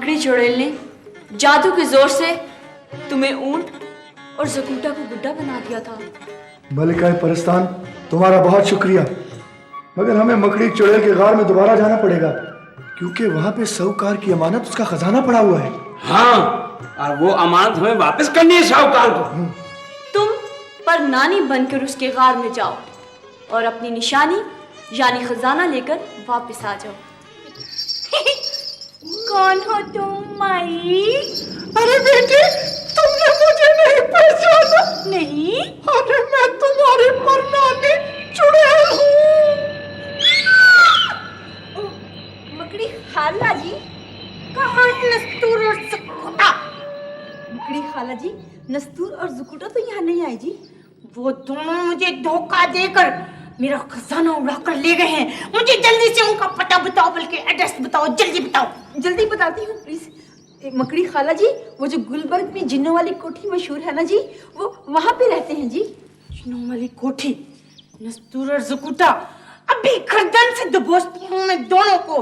मकड़ी चुड़ैल ने जादू के जोर से तुम्हें ऊंट और जकूटा को गुड्डा बना दिया था। मलिका परस्तान, तुम्हारा बहुत शुक्रिया, मगर हमें मकड़ी चुड़ैल के गार में दोबारा जाना पड़ेगा, क्योंकि वहां पे साहूकार की अमानत, उसका खजाना पड़ा हुआ है। हाँ, और वो अमानत हमें वापस करनी है साहूकार को। तुम पर नानी बनकर उसके गार में जाओ और अपनी निशानी यानी खजाना लेकर वापस आ जाओ। कौन हो तुम माई? अरे बेटे, तुमने मुझे नहीं पहचाना? नहीं। अरे मैं तुम्हारी परनानी चुड़ैल हूँ। मकड़ी खाला जी, कहाँ नस्तूर और जुकुटा? मकड़ी खाला जी, नस्तूर और जुकुटा तो यहाँ नहीं आए जी। वो दोनों मुझे धोखा देकर मेरा खजाना उड़ा कर ले गए हैं। मुझे जल्दी से उनका पता बताओ, बल्कि एड्रेस बताओ, जल्दी बताओ। जल्दी बताती हूँ प्लीज। मकड़ी खाला जी, वो जो गुलबर्ग में जिन्नों वाली कोठी मशहूर है ना जी, वो वहाँ पे रहते हैं जी। जिन्नों वाली कोठी, नस्तूर और जुकुटा, अभी गर्दन से दबोचती हूँ मैं दोनों को।